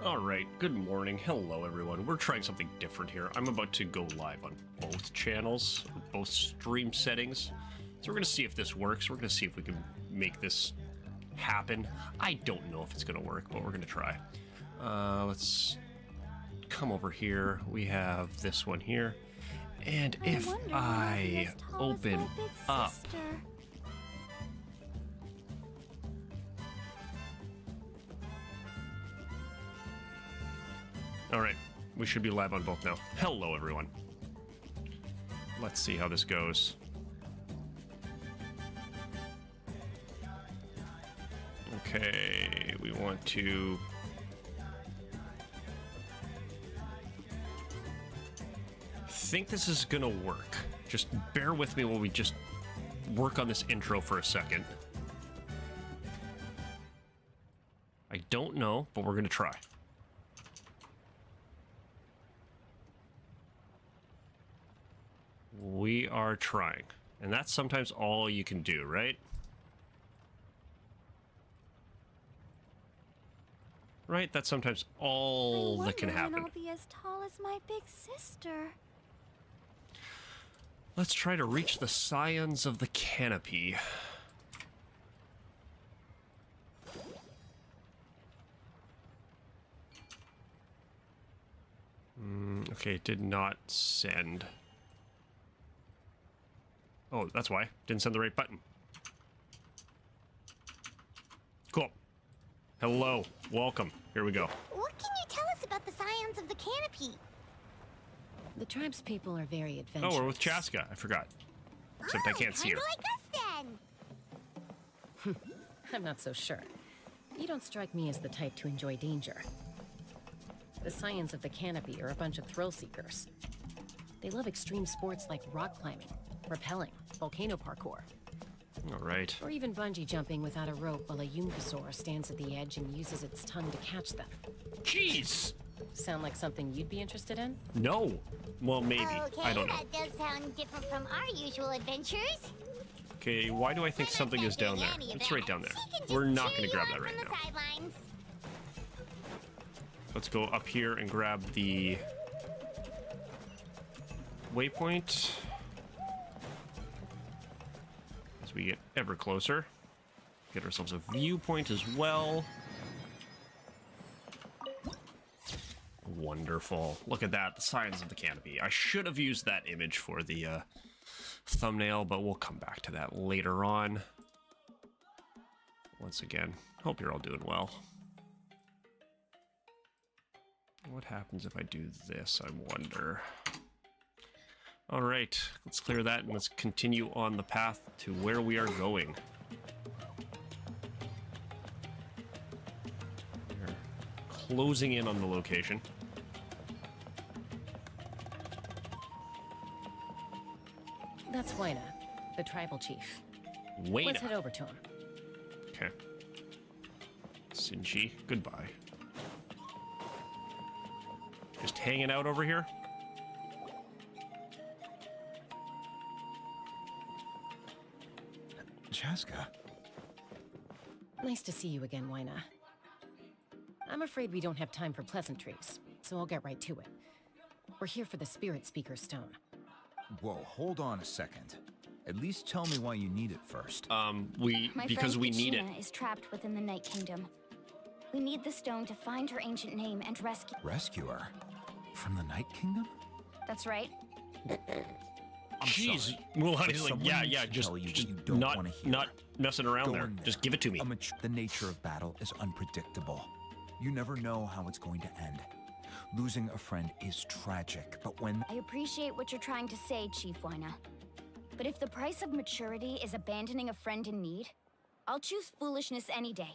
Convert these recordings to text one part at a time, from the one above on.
Alright, good morning. Hello, everyone. We're trying something different here. I'm about to go live on both channels, both stream settings. So we're going to see if this works. We're going to see if we can make this happen. I don't know if it's going to work, but we're going to try. Let's come over here. We have this one here. And if I open up... Alright, we should be live on both now. Hello, everyone. Let's see how this goes. Okay, we want to... I think this is gonna work. Just bear with me while we just work on this intro for a second. I don't know, but we're gonna try. We are trying. And that's sometimes all you can do, right? Right? That's sometimes all that can happen. I'll be as tall as my big sister. Let's try to reach the scions of the canopy. Okay, it did not send. Oh, that's why. Didn't send the right button. Cool. Hello. Welcome. Here we go. What can you tell us about the scions of the canopy? The tribe's people are very adventurous. Oh, we're with Chaska. I forgot. Except I can't see her. Like us then. I'm not so sure. You don't strike me as the type to enjoy danger. The scions of the canopy are a bunch of thrill seekers. They love extreme sports like rock climbing, rappelling, volcano parkour. All right. Or even bungee jumping without a rope while a Yungasaur stands at the edge and uses its tongue to catch them. Jeez! Sound like something you'd be interested in? No. Well, maybe. Okay, I don't know. that does sound different from our usual adventures. Okay, why do I think something is down there? It's right down there. We're not going to grab that right now. Sidelines. Let's go up here and grab the waypoint. As we get ever closer. Get ourselves a viewpoint as well. Wonderful. Look at that, the signs of the canopy. I should have used that image for the thumbnail, but we'll come back to that later on. Once again, hope you're all doing well. What happens if I do this, I wonder. All right, let's clear that and let's continue on the path to where we are going. We're closing in on the location. That's Waina, the tribal chief. Waina. Let's head over to him. Okay. Sinchi, goodbye. Just hanging out over here? Chaska. Nice to see you again, Waina. I'm afraid we don't have time for pleasantries, so I'll get right to it. We're here for the Spirit Speaker Stone. Whoa, hold on a second. At least tell me why you need it first. Because we need it. My friend is trapped within the Night Kingdom. We need the stone to find her ancient name and rescue... Rescue her? From the Night Kingdom? That's right. Jeez, well, honey's like, yeah, just not messing around there. Just give it to me. The nature of battle is unpredictable. You never know how it's going to end. Losing a friend is tragic, but when... I appreciate what you're trying to say, Chief Waina. But if the price of maturity is abandoning a friend in need, I'll choose foolishness any day.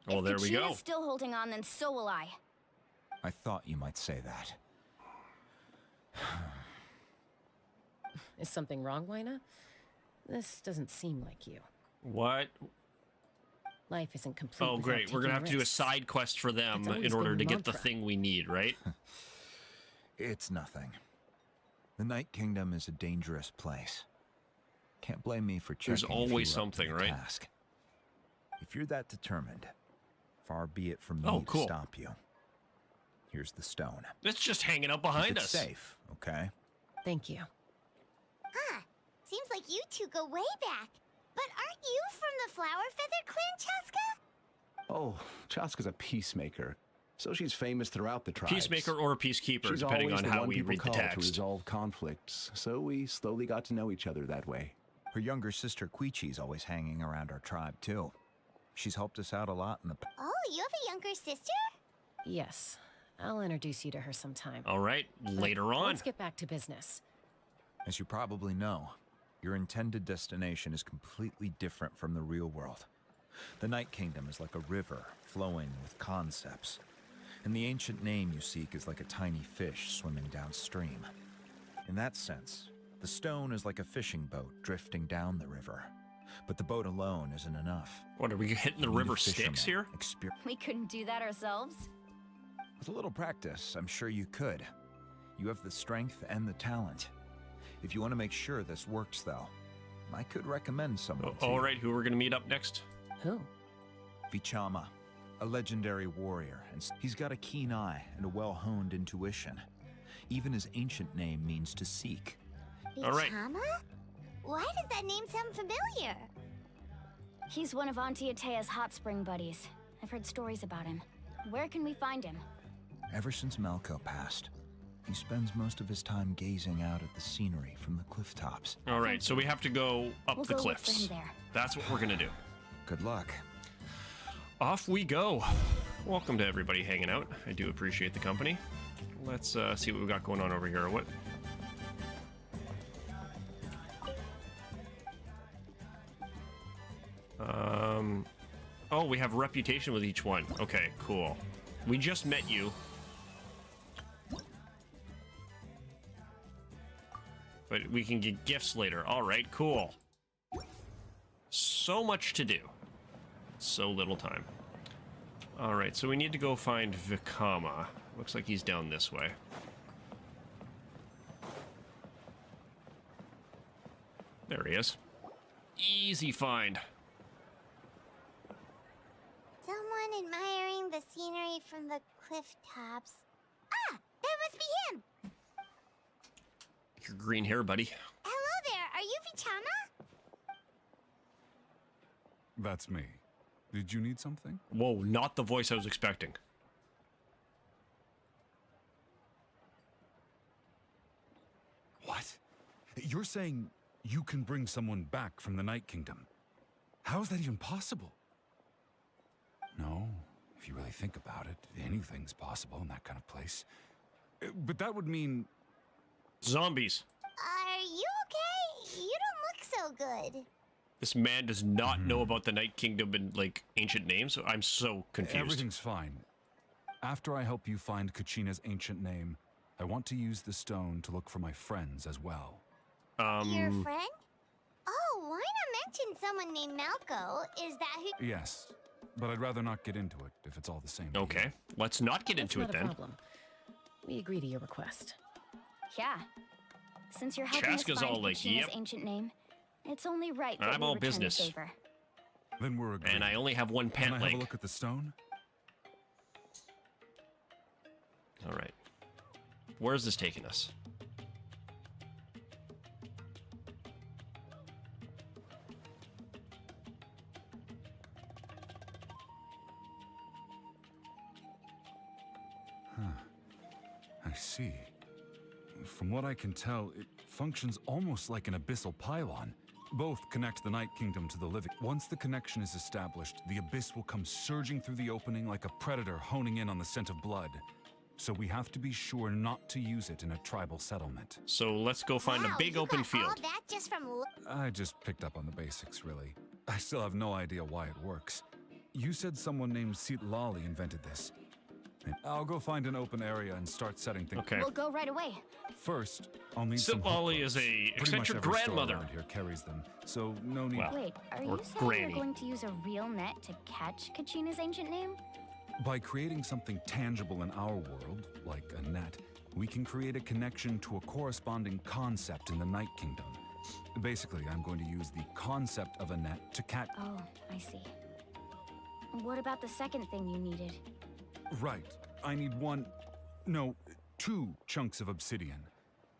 Well, there we go. If Kachina's still holding on, then so will I. I thought you might say that. Is something wrong, Waina? This doesn't seem like you. What? Life isn't complete. Oh, great. We're going to have to do a side quest for them in order to get the thing we need, right? It's nothing. The Night Kingdom is a dangerous place. Can't blame me for checking. There's always something, right? If you're that determined, far be it from me to stop you. Here's the stone. It's just hanging out behind It's us. safe, okay? Thank you. Huh. Seems like you two go way back. But aren't you from the Flower Feather clan, Chaska? Oh, Chaska's a peacemaker, so she's famous throughout the tribes. Peacemaker or peacekeeper, She's depending always on the how one we people read the call to text. resolve conflicts, so we slowly got to know each other that way. Her younger sister Quichi's always hanging around our tribe, too. She's helped us out a lot in the past. Oh, you have a younger sister? Yes, I'll introduce you to her sometime. All right, But later on. Let's get back to business. As you probably know, your intended destination is completely different from the real world. The Night Kingdom is like a river flowing with concepts, and the ancient name you seek is like a tiny fish swimming downstream. In that sense, the stone is like a fishing boat drifting down the river, but the boat alone isn't enough. What, are we hitting the You need a river Styx fisherman, here? We couldn't do that ourselves. With a little practice, I'm sure you could. You have the strength and the talent. If you want to make sure this works, though, I could recommend someone to All you. right, who we're going to meet up next? Who? Vichama, a legendary warrior, and he's got a keen eye and a well-honed intuition. Even his ancient name means to seek. All right. Bichama? Why does that name sound familiar? He's one of Auntie Atea's hot spring buddies. I've heard stories about him. Where can we find him? Ever since Malco passed, he spends most of his time gazing out at the scenery from the cliff tops. All right, so we have to go up We'll the go look for cliffs. him there. That's what we're going to do. Good luck. Off we go. Welcome to everybody hanging out. I do appreciate the company. Let's see what we got going on over here. What? Oh, we have reputation with each one. Okay, cool. We just met you. But we can get gifts later. All right, cool. So much to do. So little time. All right, so we need to go find Vikama. Looks like he's down this way. There he is. Easy find. Someone admiring the scenery from the cliff tops. Ah, that must be him! Your green hair, buddy. Hello there, are you Vichama? That's me. Did you need something? Whoa, not the voice I was expecting. What? You're saying you can bring someone back from the Night Kingdom? How is that even possible? No, if you really think about it, anything's possible in that kind of place. But that would mean... Zombies. Are you okay? You don't look so good. This man does not know about the Night Kingdom and, like, ancient names. I'm so confused. Everything's fine. After I help you find Kachina's ancient name, I want to use the stone to look for my friends as well. Your friend? Oh, why not mention someone named Malco? Is that who... Yes, but I'd rather not get into it if it's all the same to you. Okay, let's not get That's into not it a then. problem. We agree to your request. Yeah. Since you're helping us Chaska's find all like, Kachina's yep. ancient name, it's only right that I'm we all return business. the favor. Then we're agreed. And I only have one Can pant I have a leg. look at the stone? All right. Where's this taking us? I see. From what I can tell, it functions almost like an abyssal pylon. Both connect the Night Kingdom to the living. Once the connection is established, the abyss will come surging through the opening like a predator honing in on the scent of blood. So we have to be sure not to use it in a tribal settlement. So let's go find Wow, a big you open got field. all that just from... I just picked up on the basics, really. I still have no idea why it works. You said someone named Sitlali invented this. I'll go find an open area and start setting things. Okay. We'll go right away. First, I'll need some Sitlali hook is ropes. a Pretty much eccentric every store grandmother. around here carries them, so no need. Wow. Wait, are Or you saying granny. you're going to use a real net to catch Kachina's ancient name? By creating something tangible in our world, like a net, we can create a connection to a corresponding concept in the Night Kingdom. Basically, I'm going to use the concept of a net to catch... Oh, I see. What about the second thing you needed? Right. I need one... No, 2 chunks of obsidian.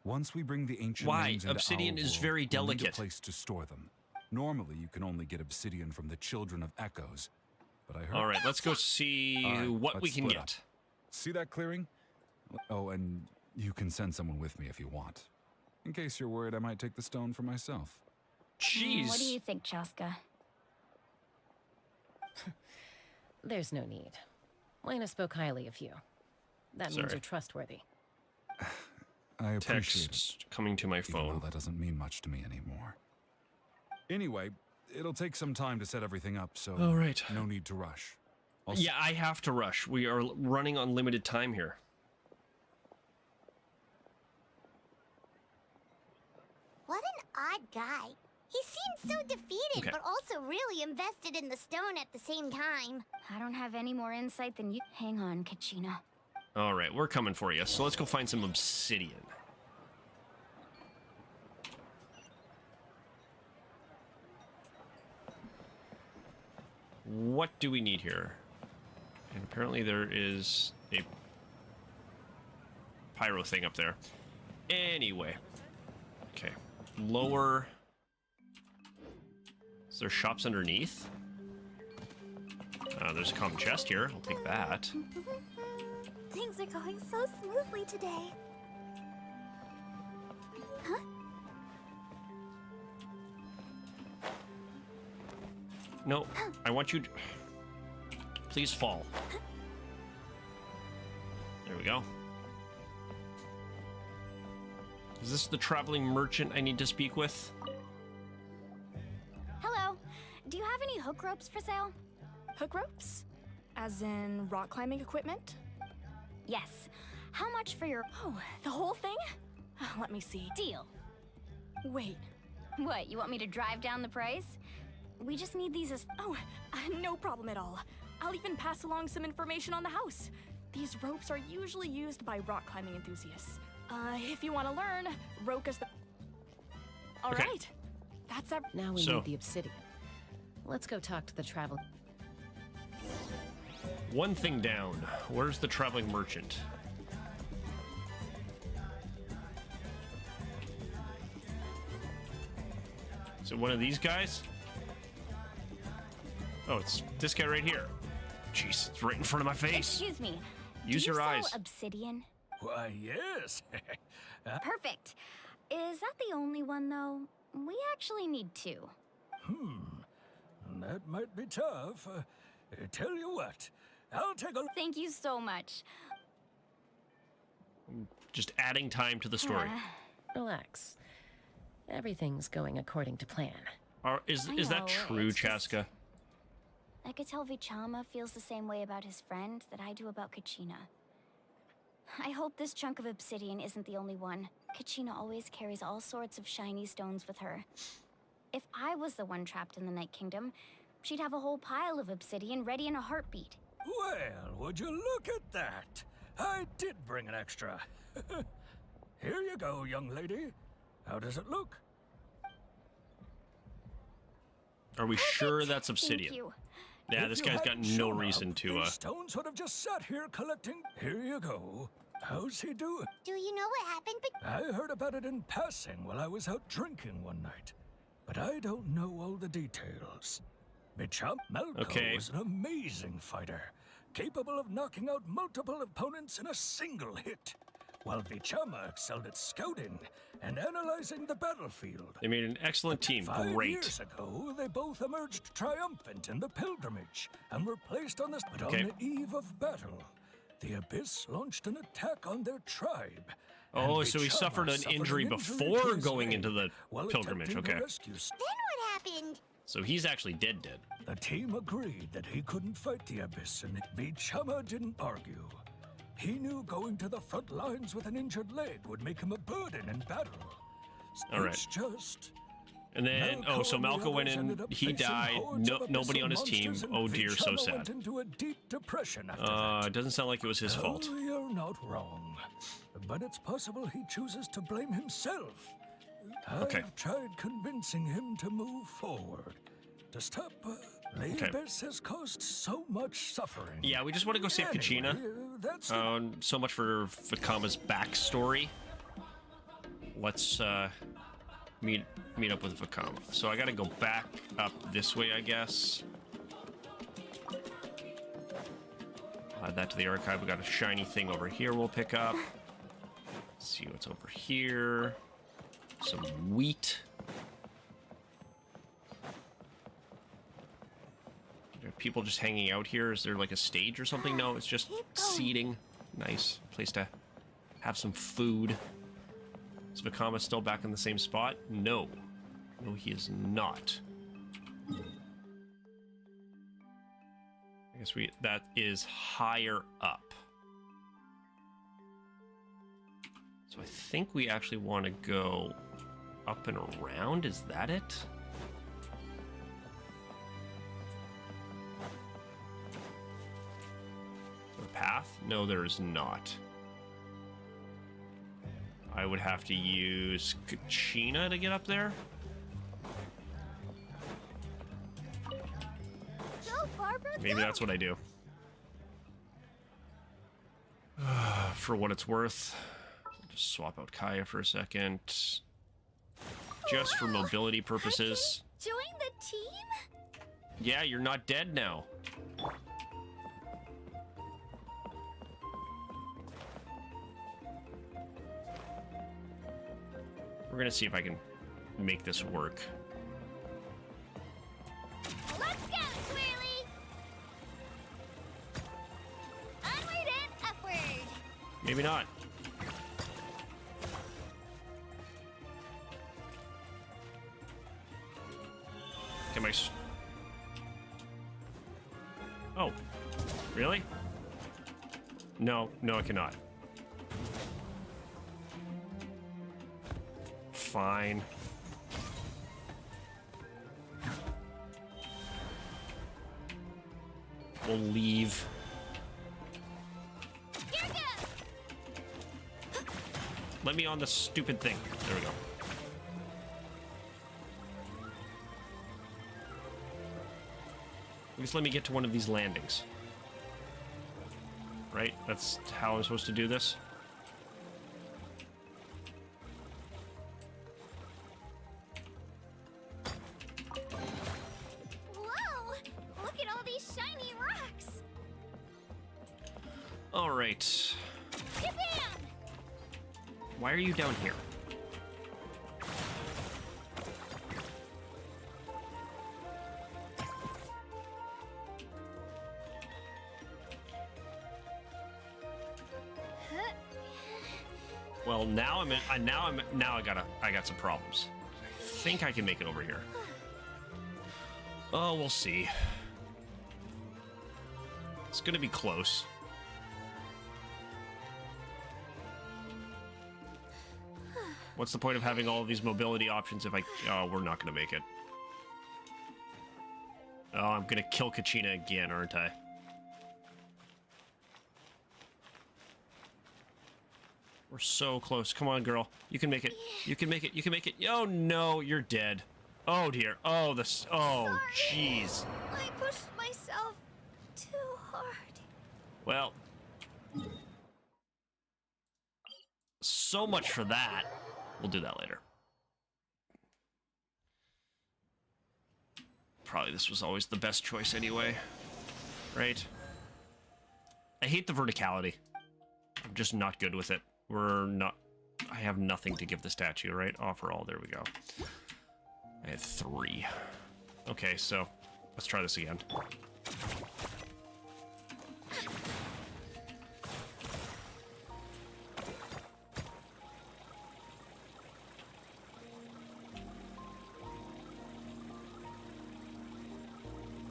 Once we bring the ancient Why? names into Obsidian our is world, very we'll need delicate. a place to store them. Normally, you can only get obsidian from the Children of Echoes, but I heard. All right, let's go see All right, what we let's can split get. up. See that clearing? Oh, and you can send someone with me if you want. In case you're worried I might take the stone for myself. Jeez. What do you think, Chaska? There's no need. Lena spoke highly of you. That means Sorry. you're trustworthy. I appreciate it. Text coming to my Even though phone. that doesn't mean much to me anymore. Anyway, it'll take some time to set everything up, so All right. no need to rush. Yeah, I have to rush. We are running on limited time here. What an odd guy. He seems so defeated, Okay. but also really invested in the stone at the same time. I don't have any more insight than you. Hang on, Kachina. All right, we're coming for you. So let's go find some obsidian. What do we need here? And apparently there is a pyro thing up there. Anyway. Okay. Lower. Is there shops underneath? There's a common chest here. I'll take that. Things are going so smoothly today. No, I want you to... Please fall. There we go. Is this the traveling merchant I need to speak with? Hello. Do you have any hook ropes for sale? Hook ropes? As in rock climbing equipment? Yes. How much for your Oh, the whole thing? Let me see. deal? Wait. What, you want me to drive down the price? We just need these as... Oh, no problem at all. I'll even pass along some information on the house. These ropes are usually used by rock climbing enthusiasts. If you want to learn, Roka's the... All Okay. right. That's every... Now we So- need the obsidian. Let's go talk to the travel. One thing down. Where's the traveling merchant? Is it one of these guys? Oh, it's this guy right here. Jeez, it's right in front of my face. Excuse me. Use do you your sell eyes. obsidian? Why, yes. Perfect. Is that the only one, though? We actually need 2. That might be tough. Tell you what, I'll take a... Thank you so much. Just adding time to the story. Relax. Everything's going according to plan. Is I that know, true, it's just- Chaska? I could tell Vichama feels the same way about his friend that I do about Kachina. I hope this chunk of obsidian isn't the only one. Kachina always carries all sorts of shiny stones with her. If I was the one trapped in the Night Kingdom, she'd have a whole pile of obsidian ready in a heartbeat. Well, would you look at that? I did bring an extra. Here you go, young lady. How does it look? Are we sure that's obsidian? Thank you. Yeah, If this you guy's got hadn't no shown reason up, to, these stones would have just sat here collecting. Here you go. How's he doing? Do you know what happened? I heard about it in passing while I was out drinking one night, but I don't know all the details. Bicham Melko Okay. was an amazing fighter, capable of knocking out multiple opponents in a single hit, while Vichama excelled at scouting and analyzing the battlefield. They made an excellent team. 5 Great. years ago, they both emerged triumphant in the pilgrimage and were placed on the... But Okay. on the eve of battle, the Abyss launched an attack on their tribe. Oh, and so he Vichama suffered an injury to before his going leg into the while pilgrimage, attempting to okay. rescue Then what happened? So he's actually dead. The team agreed that he couldn't fight the Abyss, and Vichama didn't argue. He knew going to the front lines with an injured leg would make him a burden in battle. All right. It's just... And then, oh, so Malco went in, he died, nobody on his team. Oh dear, so sad. Went into a deep depression after that. It doesn't sound like it was his fault. Oh, you're not wrong. But it's possible he chooses to blame himself. Okay. I've tried convincing him to move forward, to stop Laebus has caused so much suffering. Yeah, we just want to go save Kachina. Anyway, that's the So much for Vakama's backstory. Let's meet up with Vakama. So I gotta go back up this way, I guess. Add that to the archive. We got a shiny thing over here we'll pick up. Let's see what's over here. Some wheat. Are people just hanging out here? Is there like a stage or something? No, it's just seating. Nice place to have some food. Is Vakama still back in the same spot? No. No, he is not. I guess that is higher up. So I think we actually want to go up and around. Is that it? Is there a path? No, there is not. I would have to use Kachina to get up there. Go, Barbara, Maybe that's what I do. For what it's worth, just swap out Kaya for a second. Just for mobility purposes. Join the team? Yeah, you're not dead now. We're gonna see if I can make this work. Let's go, Swirly! Onward and upward! Maybe not. Can I... Oh. Really? No, I cannot. Fine. We'll leave. Here goes! Let me on the stupid thing. There we go. Just let me get to one of these landings. Right? That's how I'm supposed to do this. Whoa! Look at all these shiny rocks! All right. Kabam! Why are you down here? Well, now I got some problems. I think I can make it over here. Oh, we'll see. It's gonna be close. What's the point of having all of these mobility options if oh, we're not gonna make it. Oh, I'm gonna kill Kachina again, aren't I? We're so close. Come on, girl. You can make it. You can make it. You can make it. Oh, no. You're dead. Oh, dear. Oh, this. Oh, jeez. I pushed myself too hard. Well. So much for that. We'll do that later. Probably this was always the best choice anyway. Right? I hate the verticality. I'm just not good with it. We're not... I have nothing to give the statue, right? Offer all. There we go. I had 3. Okay, so let's try this again.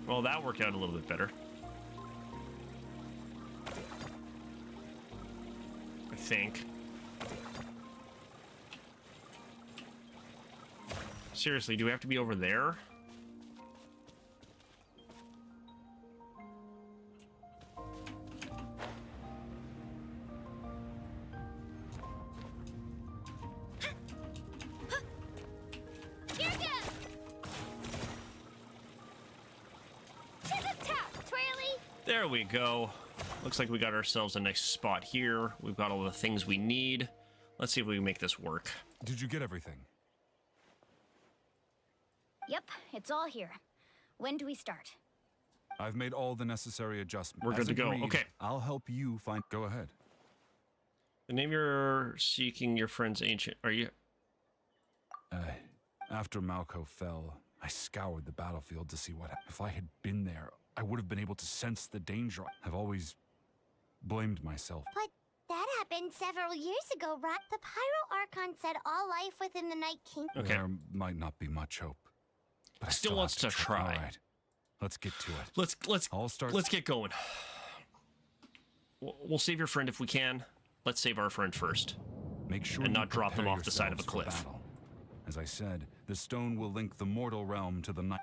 Well, that worked out a little bit better. I think. Seriously, do we have to be over there? There we go. Looks like we got ourselves a nice spot here. We've got all the things we need. Let's see if we can make this work. Did you get everything? Yep, it's all here. When do we start? I've made all the necessary adjustments. We're good As to go. agreed, Okay. I'll help you find... Go ahead. The name you're seeking your friend's ancient... Are you... After Malco fell, I scoured the battlefield to see what... If I had been there, I would have been able to sense the danger. I've always blamed myself. But that happened several years ago, right? The Pyro Archon said all life within the Night Kingdom. Okay. There might not be much hope. But I Still wants have to try. All right. Let's get to it. Let's get going. We'll save your friend if we can. Let's save our friend first. Make sure and you not drop them prepare off the side of a yourselves for cliff. battle. As I said, the stone will link the mortal realm to the night.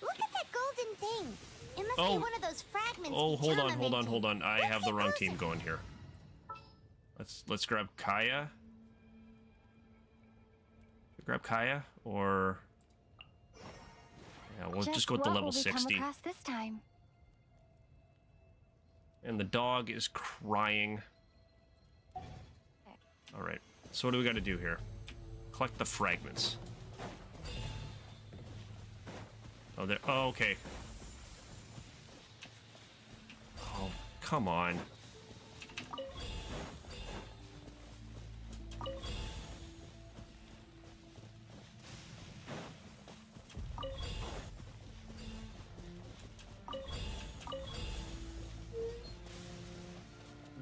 Look at that golden thing. It must Oh. be one of those fragments. Oh, hold on, Vichama hold on, mentioned. hold on. I Let's have the get wrong closer. team going here. Let's grab Kaya. Grab Kaya, or yeah, we'll just go with the level 60. This time? And the dog is crying. All right. So what do we got to do here? Collect the fragments. Oh, there. Oh, okay. Oh, come on.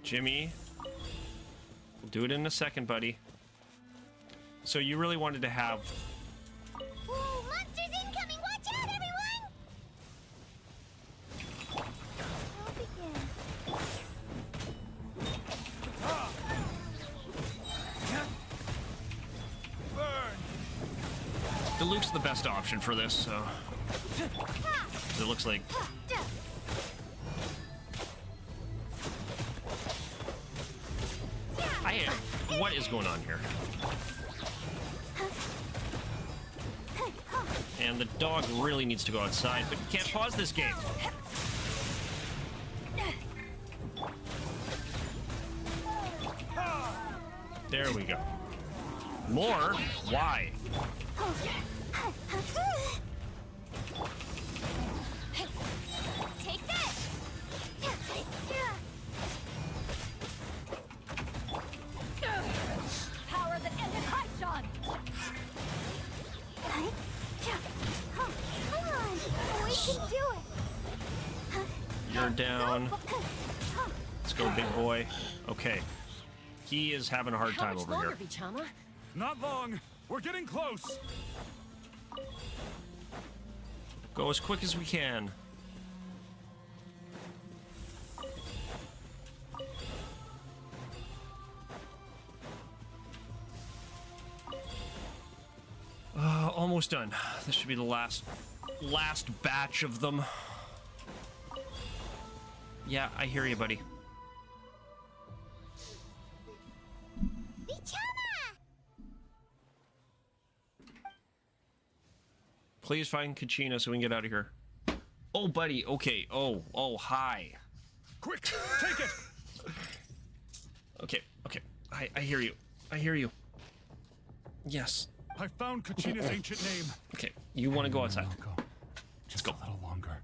Jimmy, we'll do it in a second, buddy. So you really wanted to have... Whoa, monsters incoming! Watch out, everyone! I'll begin. Diluc's the best option for this, so... It looks like... What is going on here? And the dog really needs to go outside, but you can't pause this game. There we go. More? Why? Take this! Power that ended Hyshon! Come on! We can do it! You're down. Let's go, big boy. Okay. He is having a hard How time much over longer, here. Vichama? Not long. We're getting close. Go as quick as we can. Almost done. This should be the last batch of them. Yeah, I hear you, buddy. Vichama! Please find Kachina so we can get out of here. Oh, buddy. Okay. Oh, hi. Quick, take it. Okay. I hear you. I hear you. Yes. I found Kachina's ancient name. Okay. You want to go outside? Malco, just go. a little longer.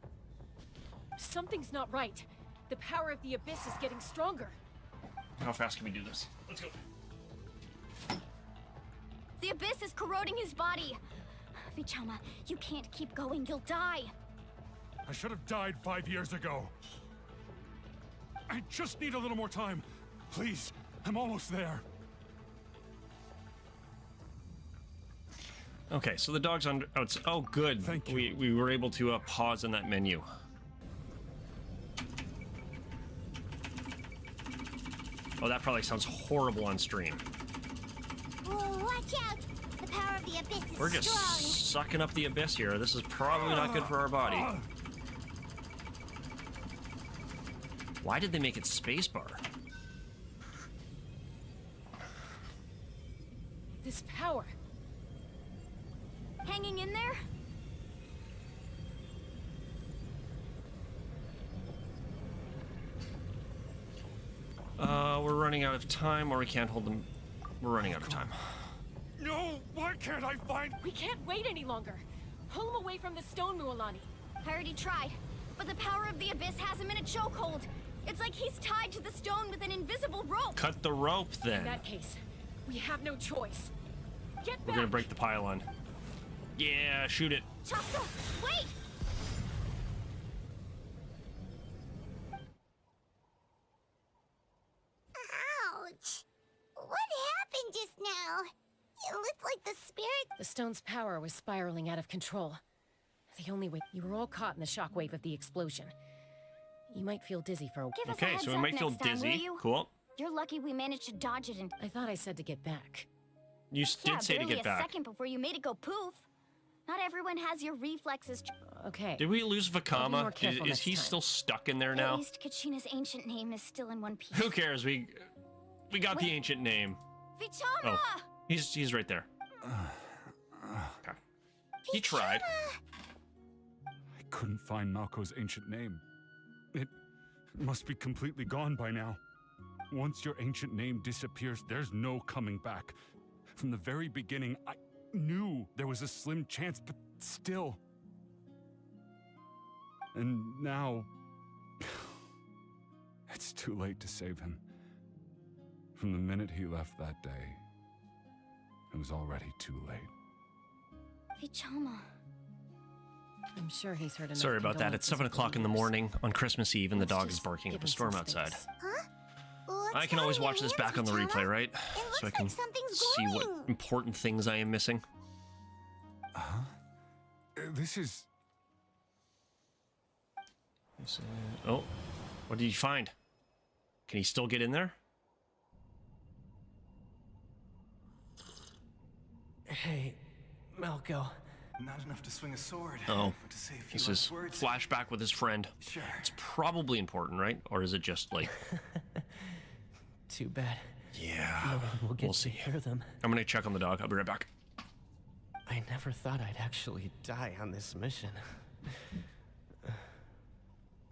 Something's not right. The power of the abyss is getting stronger. How fast can we do this? Let's go. The abyss is corroding his body. Vichama, you can't keep going. You'll die. I should have died 5 years ago. I just need a little more time. Please, I'm almost there. Okay, so the dog's on. Oh, good. Thank you. We were able to pause in that menu. Oh, that probably sounds horrible on stream. Whoa, watch out! The power of the abyss is We're just strong. sucking up the abyss here. This is probably not good for our body. Why did they make it spacebar? This power. Hanging in there? We're running out of time, or we can't hold them. We're running out of time. No, why can't I find... We can't wait any longer. Pull him away from the stone, Mualani. I already tried, but the power of the abyss has him in a chokehold. It's like he's tied to the stone with an invisible rope. Cut the rope, then. In that case, we have no choice. Get back! We're gonna break the pylon. Yeah, shoot it. Chaska, wait! Ouch! What happened just now? It looked like the spirit... The stone's power was spiraling out of control. The only way... You were all caught in the shockwave of the explosion. You might feel dizzy for a while. Give us a Okay, heads so we up might feel next time, will dizzy. you? Cool. You're lucky we managed to dodge it and... I thought I said to get back. You Yeah, did say to barely get a back. second before you made it go poof. Not everyone has your reflexes. Okay. Did we lose I'll be more Vakama? careful Is next he time. still stuck in there At now? least Kachina's ancient name is still in one piece. Who cares? We got the ancient name. Vichama! Oh, he's right there. Okay. He tried. I couldn't find Malko's ancient name. It must be completely gone by now. Once your ancient name disappears, there's no coming back. From the very beginning, I knew there was a slim chance, but still. And now... it's too late to save him. From the minute he left that day, it was already too late. Vichama. I'm sure he's heard enough. Sorry about that. It's 7 o'clock in the morning on Christmas Eve, and the Let's dog is just barking up give a him storm some outside. space. Huh? What's I can got always in your watch this hands, back on the Vichama? replay, right? It So I looks can like something's see what glowing. important things I am missing. This is... Oh, what did you find? Can he still get in there? Hey, Malco. Not enough to swing a sword. Oh, but to say a few this last is words. flashback with his friend. Sure. It's probably important, right? Or is it just like, Too bad. yeah, No one will get we'll to see. hear them. I'm gonna check on the dog. I'll be right back. I never thought I'd actually die on this mission.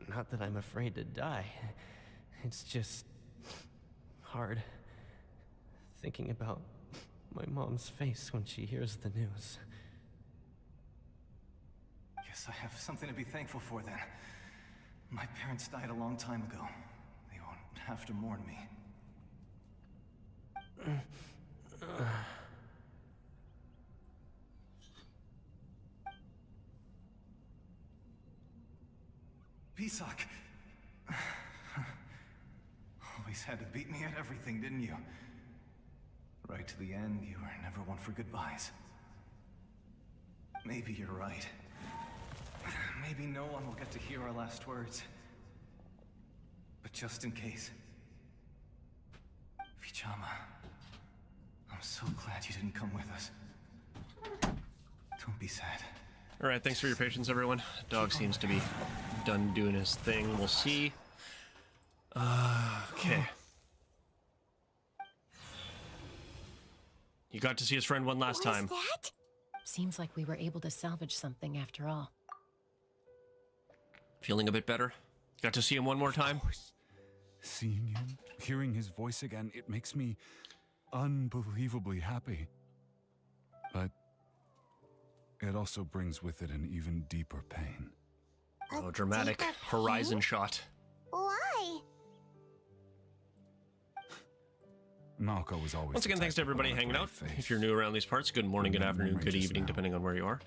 Not that I'm afraid to die. It's just hard thinking about my mom's face when she hears the news. Guess I have something to be thankful for then. My parents died a long time ago. They won't have to mourn me. Pisak! Always had to beat me at everything, didn't you? Right to the end, you were never one for goodbyes. Maybe you're right. Maybe no one will get to hear our last words. But just in case... Vichama, I'm so glad you didn't come with us. Don't be sad. All right, thanks for your patience, everyone. Dog seems to be done doing his thing. We'll see. Okay. You got to see his friend one last What is time. that? Seems like we were able to salvage something after all. Feeling a bit better? Got to see him one more time? Seeing him, hearing his voice again, it makes me unbelievably happy. But it also brings with it an even deeper pain. Oh, dramatic deeper horizon pain? shot. Why? Malco was always Once the again, thanks to type to everybody run a hanging brave out. face. If you're new around these parts, good morning, good Remember afternoon, him good just evening, now. depending on where you are.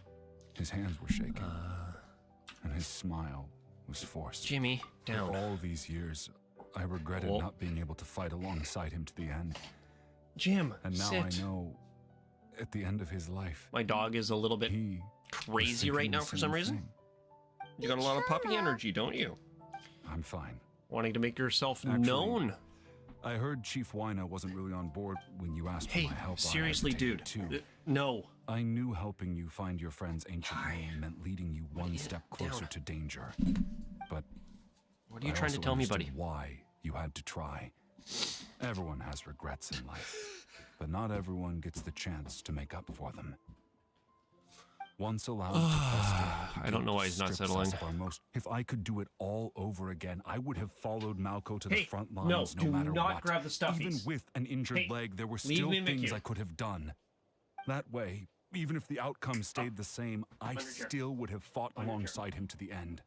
His hands were shaking, and his smile was forced. Jimmy, For down. all these years, I regretted Oh. not being able to fight alongside him to the end. Jim, And now sit. I know, at the end of his life, My dog is a little bit he was crazy right thinking now the for some same reason. thing. You got a lot of puppy energy, don't you? I'm fine. Wanting to make yourself Actually, known. I heard Chief Wina wasn't really on board when you asked Hey, for my help. seriously, I dude. hesitated too. No. I knew helping you find your friend's ancient name meant leading you one step closer down. to danger. But What are you I trying to also tell me, understood buddy? why you had to try. Everyone has regrets in life, but not everyone gets the chance to make up for them. Once allowed to fester, I don't know why he's not strips us settling. of our most. If I could do it all over again, I would have followed Malco to the Hey, front no, lines no do matter not what. grab the stuffies. Even with an injured Hey, leg, there were leave still me in the things queue. I could have done. That way, even if the outcome stayed the same, I Under here. still would have fought Under here. alongside him to the end.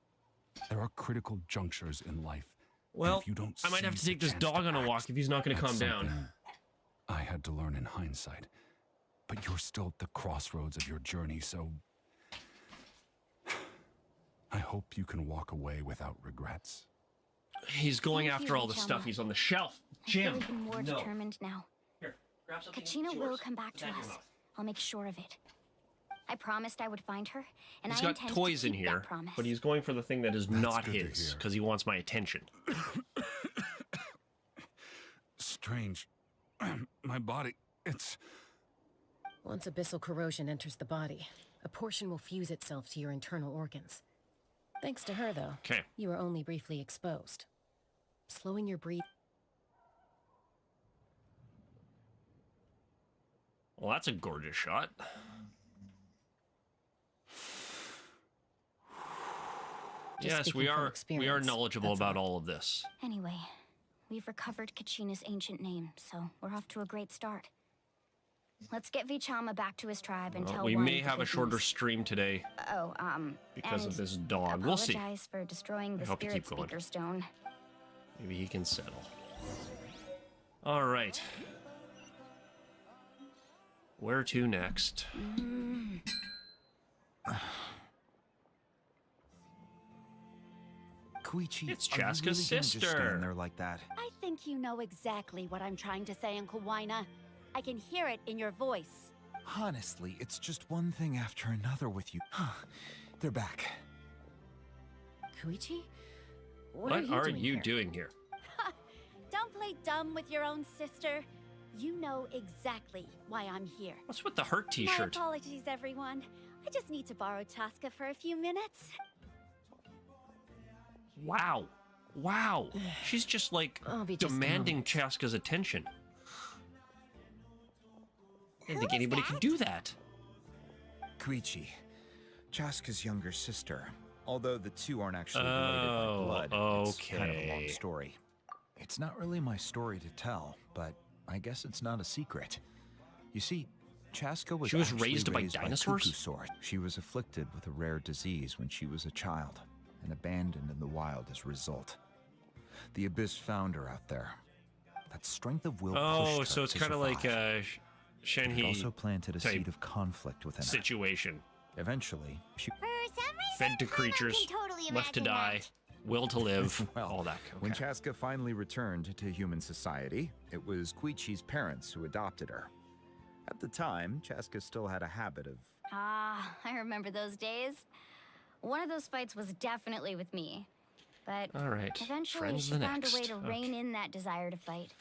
There are critical junctures in life. and Well, if you don't I might have to seize the take this chance dog to on a walk act, if he's not going to that's calm down. something I had to learn in hindsight. But you're still at the crossroads of your journey, so I hope you can walk away without regrets. He's going Thank after you, all the Chama. stuff. He's on the shelf. I Jim, feel even more no. determined now. Here, grab something. Kachina It's will yours. come back Put to that in your us. mouth. I'll make sure of it. I promised I would find her, and He's I got intend toys to in keep here, that promise. but he's going for the thing that is not good to his hear. because he wants my attention. Strange. My body, it's... Once abyssal corrosion enters the body, a portion will fuse itself to your internal organs. Thanks to her, though, Okay. you were only briefly exposed. Slowing your breathing. Well, that's a gorgeous shot. Yes, speaking we from are experience, knowledgeable that's about all. all of this. Anyway, we've recovered Kachina's ancient name, so we're off to a great start. Let's get Vichama back to his tribe and Well, tell we Juan may the have a good shorter news. stream today because of and this dog. We'll see. Apologize for destroying the hope to spirit keep going. speaker stone. Maybe he can settle. All right. Where to next? Koichi, It's are you Chaska's really gonna just sister. stand there like that? I think you know exactly what I'm trying to say, Uncle Wina. I can hear it in your voice. Honestly, it's just one thing after another with you. They're back. Koichi? What are are you you doing here? doing here? Don't play dumb with your own sister. You know exactly why I'm here. What's with the hurt My t-shirt? apologies, everyone. I just need to borrow Chaska for a few minutes. Wow. Wow. She's just like I'll be just a demanding moment. Chaska's attention. I didn't think Who is anybody that? could do that. Koichi, Chaska's younger sister. Although the two aren't actually related Oh, by blood, it's kind of a long okay. story. It's not really my story to tell, but I guess it's not a secret. You see, Chaska was She was actually raised by raised dinosaurs? Kukusort. She was afflicted with a rare disease when she was a child, and abandoned in the wild as a result. The Abyss found her out there. That strength of will Oh, pushed so her it's to kind of like survive. But it Shenhe also planted a type seed of conflict within her. situation. Eventually, she For some reason, Fed to Paimon creatures, can totally left to imagine die, that. will to live, Well, all that. when Okay. Chaska finally returned to human society, it was Koichi's parents who adopted her. At the time, Chaska still had a habit of... Ah, I remember those days. One of those fights was definitely with me. But All right. eventually Friends she the found next. a way to rein Okay. in that desire to fight.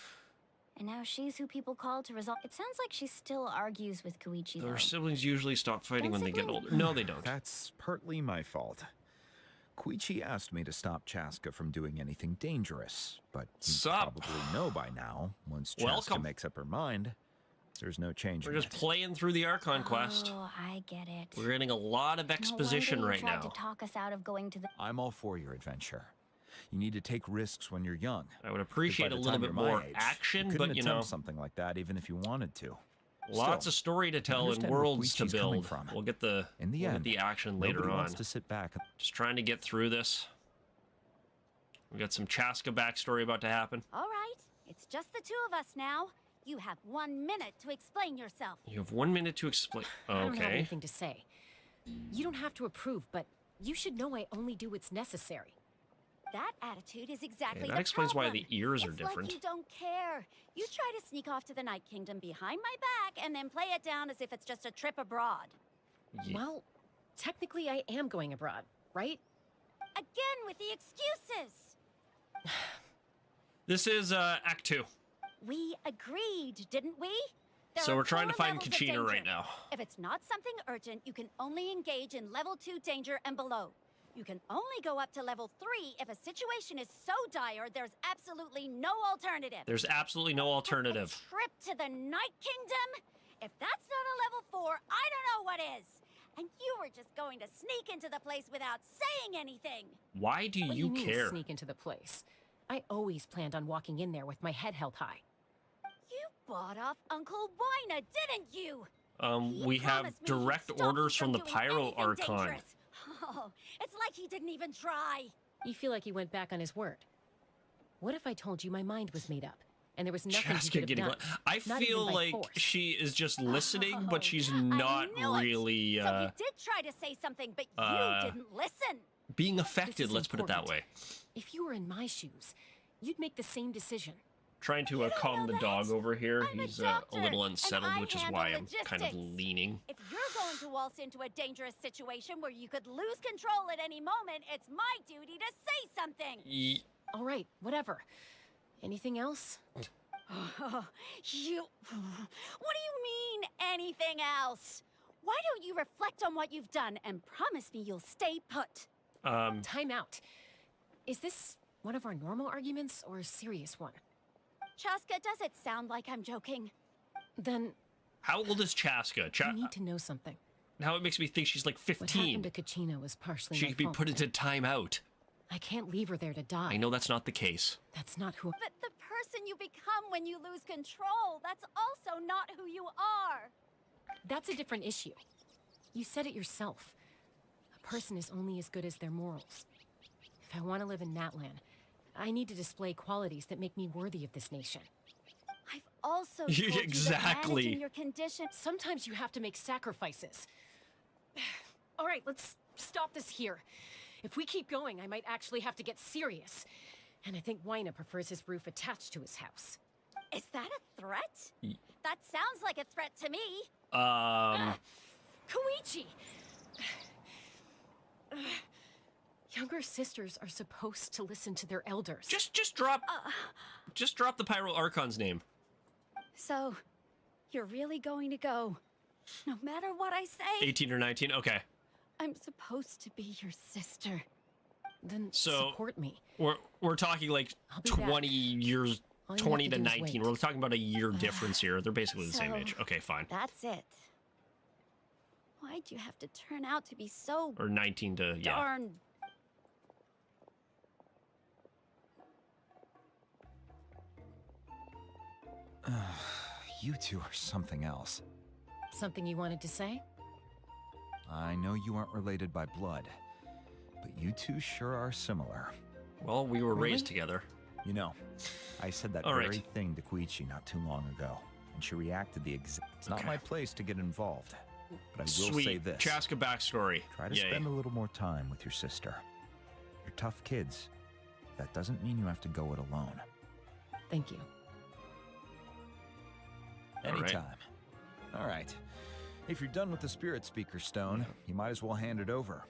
And now she's who people call to resolve. It sounds like she still argues with Koichi, though. Their siblings usually stop fighting Don't when they get siblings- older. No, they don't. That's partly my fault. Koichi asked me to stop Chaska from doing anything dangerous, but you Sup? probably know by now, once Chaska Welcome. makes up her mind, there's no change We're in just it. playing through the Archon quest. Oh, I get it. We're getting a lot of exposition no wonder right you tried now. to talk us out of going to the. I'm all for your adventure. You need to take risks when you're young. I would 'Cause by appreciate a the little time bit you're my more age, action, you but couldn't you attempt know, something like that even if you wanted to. lots Still, of story to tell and understand where worlds to Koichi's coming build. from. We'll get the In the we'll get end, the action later nobody on. wants to sit back. Just trying to get through this. We got some Chaska backstory about to happen. All right, it's just the two of us now. You have 1 minute to explain yourself. You have 1 minute to explain. I don't have Okay. anything to say. You don't have to approve, but you should know I only do what's necessary. That attitude is exactly Okay, that the explains why problem. the ears are It's different. like you don't care. You try to sneak off to the Night Kingdom behind my back and then play it down as if it's just a trip abroad. Yeah. Well, technically I am going abroad, right? Again with the excuses. This is Act 2. We agreed, didn't we? There So are we're trying to 4 find levels of Kachina right danger. now. If it's not something urgent, you can only engage in level 2 danger and below. You can only go up to level 3 if a situation is so dire there's absolutely no alternative. There's absolutely no alternative. A trip to the Night Kingdom? If that's not a level 4, I don't know what is. and you were just going to sneak into the place without saying anything. Why do What do you mean, care? sneak into the place? I always planned on walking in there with my head held high. You bought off Uncle Wina, didn't you? We have Promised me he'd direct stop you orders from the doing Pyro anything Archon. dangerous. Oh, it's like he didn't even try. You feel like he went back on his word. What if I told you my mind was made up, and there was nothing he Chaska could have getting. done? I not even feel by like force. she is just listening, but she's I not knew it. really So you did try to say something, but you didn't listen. being This affected. is Let's put it that way. important. If you were in my shoes, you'd make the same decision. Trying to calm know the that. dog over here. I'm a He's a doctor, little and unsettled, I which is handle why I'm kind of logistics. leaning. If you're going to waltz into a dangerous situation where you could lose control at any moment, it's my duty to say something. All right, whatever. Anything else? You... What do you mean, anything else? Why don't you reflect on what you've done and promise me you'll stay put? Time out. Is this one of our normal arguments or a serious one? Chaska, does it sound like I'm joking? Then How old is Chaska? I need to know something. Now it makes me think she's like What 15. happened to Kachina was partially She my could be fault. put into timeout. I can't leave her there to die. I know that's not the case. That's not who. But the person you become when you lose control, that's also not who you are. That's a different issue. You said it yourself. A person is only as good as their morals. If I want to live in Natlan, I need to display qualities that make me worthy of this nation. I've also told you that Exactly. managing your condition. Sometimes you have to make sacrifices. All right, let's stop this here. If we keep going, I might actually have to get serious. And I think Wina prefers his roof attached to his house. Is that a threat? That sounds like a threat to me. Koichi! Younger sisters are supposed to listen to their elders. Just drop the Pyro Archon's name. So, you're really going to go, no matter what I say? 18 or 19. Okay. I'm supposed to be your sister. Then So support me. we're talking like I'll be back. 20 years, All you 20 have to to do is 19. wait. We're talking about a year difference here. They're basically the same So- age. Okay, fine. That's it. Why'd you have to turn out to be so Or 19 to yeah. darn... You two are something else. Something you wanted to say? I know you aren't related by blood, but you two sure are similar. Well, we were raised Really? together. You know, I said that All very right. thing to Koichi not too long ago, and she reacted the exact... It's not Okay. my place to get involved, but I will Sweet. say this. Chaska backstory. Try to Yay. spend a little more time with your sister. You're tough kids. That doesn't mean you have to go it alone. Thank you. All right. Anytime. All right. If you're done with the Spirit Speaker Stone, you might as well hand it over.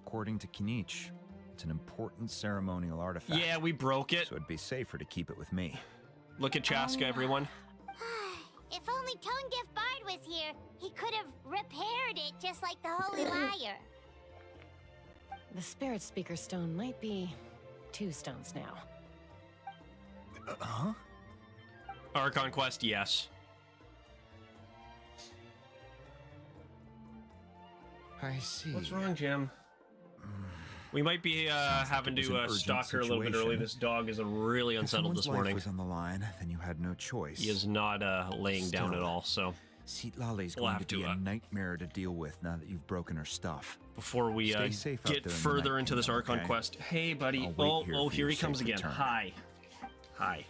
According to Kinich, it's an important ceremonial artifact. Yeah, we broke it. So it'd be safer to keep it with me. Look at Chaska, everyone. If only Tonegif Bard was here, he could have repaired it just like the Holy Liar. The Spirit Speaker Stone might be 2 stones now. Huh? Archon Quest, yes. I see. What's wrong, Jim? We might be having it was an to urgent stalk her a little bit situation. early. This dog is really If unsettled someone's this morning. life was on the line, then you had no choice. He is not laying down at Still. all, so Seatlale's We'll going have to be to, a nightmare to deal with now that you've broken her stuff. before we Stay safe out get there in the further Night into this Kingdom, Archon okay? Quest. Hey, buddy. I'll wait here for Here your he comes safe again. return. Hi. Hi.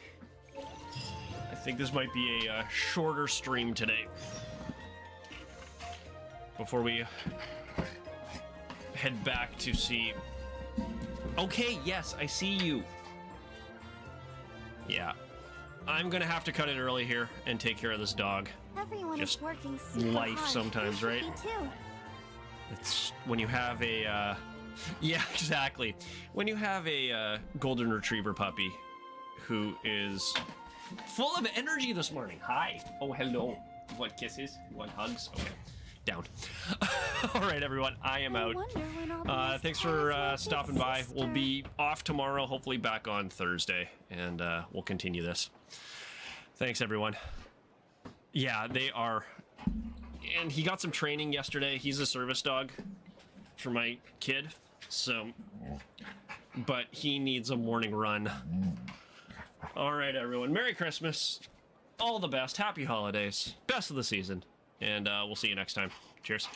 I think this might be a shorter stream today. Before we head back to see... Okay, yes, I see you. Yeah. I'm gonna have to cut it early here and take care of this dog. Everyone Just is working super life hard. sometimes, You right? should be too. It's when you have a, yeah, exactly. When you have a golden retriever puppy who is full of energy this morning. Hi. Oh, hello. You want kisses? You want hugs? Okay. Down. All right, everyone. I am out. wonder when I'll be as Thanks tall for as my big stopping by. We'll sister. be off tomorrow, hopefully back on Thursday, and we'll continue this. Thanks, everyone. Yeah, they are And he got some training yesterday. He's a service dog for my kid, so... But he needs a morning run. All right, everyone. Merry Christmas. All the best. Happy holidays. Best of the season. And we'll see you next time. Cheers.